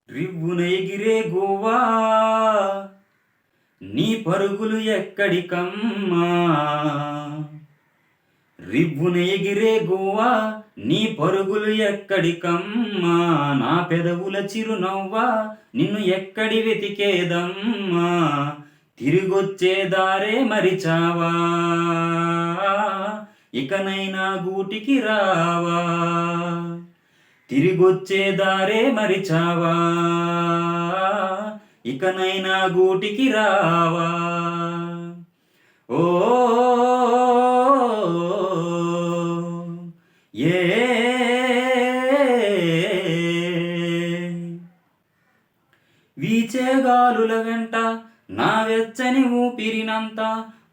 రివ్వున ఎగిరే గోవా నీ పరుగులు ఎక్కడికమ్మా. రివ్వున ఎగిరే గోవా నీ పరుగులు ఎక్కడికమ్మా. నా పెదవుల చిరునవ్వా నిన్ను ఎక్కడి వెతికేదమ్మా. తిరిగొచ్చే దారే మరిచావా, ఇకనైనా గూటికి రావా. తిరిగొచ్చే దారే మరిచావా, ఇకనైనా గూటికి రావా. ఓ ఏ వీచేగాలుల వెంట నా వెచ్చని ఊపిరినంత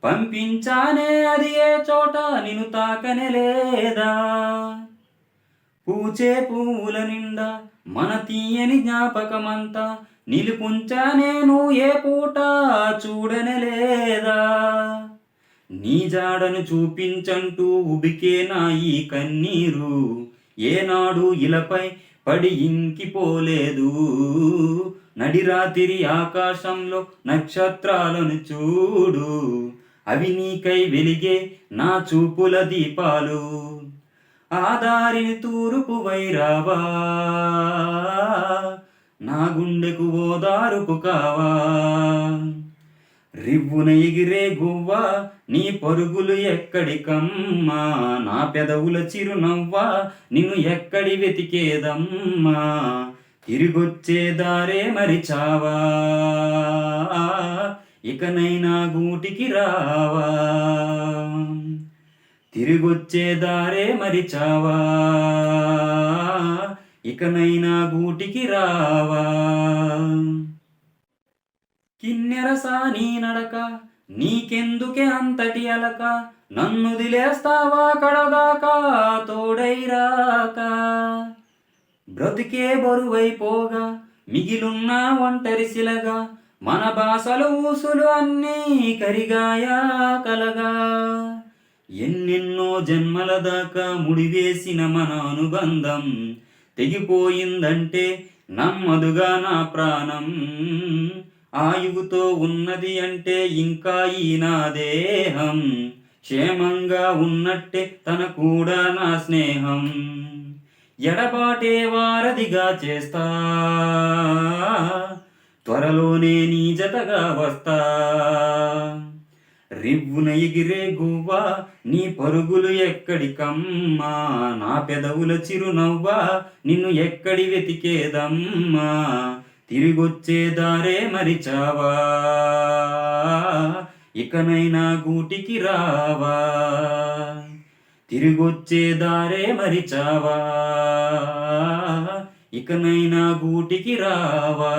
పంపించానే అది ఏ చోట నిన్ను తాకనే లేదా. పూచే పువ్వుల నిండా మన తీయని జ్ఞాపకమంతా నిలుపుంచా నేను ఏ పూట చూడనే లేదా. నీ జాడను చూపించంటూ ఉబికే నా ఈ కన్నీరు ఏనాడు ఇలపై పడి ఇంకిపోలేదు. నడిరాతిరి ఆకాశంలో నక్షత్రాలను చూడు, అవి నీకై వెలిగే నా చూపుల దీపాలు. ఆ దారిని తూర్పు వైరావా, నా గుండెకు ఓదారుపు కావా. రివ్వున ఎగిరే గువ్వా నీ పరుగులు ఎక్కడికమ్మా. నా పెదవుల చిరునవ్వా నిన్ను ఎక్కడి వెతికేదమ్మా. తిరిగొచ్చే దారే మరిచావా, ఇకనైనా గూటికి రావా. తిరిగొచ్చే దారే మరిచావా, ఇకనైనా గూటికి రావా. కిన్నెరసాని నడక నీకెందుకే అంతటి అలక. నన్నుదిలేస్తావా కడదాకా తోడైరాక. బ్రతికే బరువైపోగా మిగిలున్న ఒంటరి శిలగా మన భాషలు ఊసులు అన్నీ కరిగాయా కలగా. ఎన్నెన్నో జన్మల దాకా ముడివేసిన మన అనుబంధం తెగిపోయిందంటే నమ్మదుగా నా ప్రాణం. ఆయువుతో ఉన్నది అంటే ఇంకా ఈ నా దేహం క్షేమంగా ఉన్నట్టే తన కూడా నా స్నేహం. ఎడబాటే వారధిగా చేస్తా, త్వరలోనే నీ జతగా వస్తా. రివ్వున ఎగిరే గువ్వా నీ పరుగులు ఎక్కడికమ్మా. నా పెదవుల చిరునవ్వా నిన్ను ఎక్కడి వెతికేదమ్మా. తిరిగొచ్చే దారే మరిచావా, ఇకనైనా గూటికి రావా. తిరిగొచ్చే దారే మరిచావా, ఇకనైనా గూటికి రావా.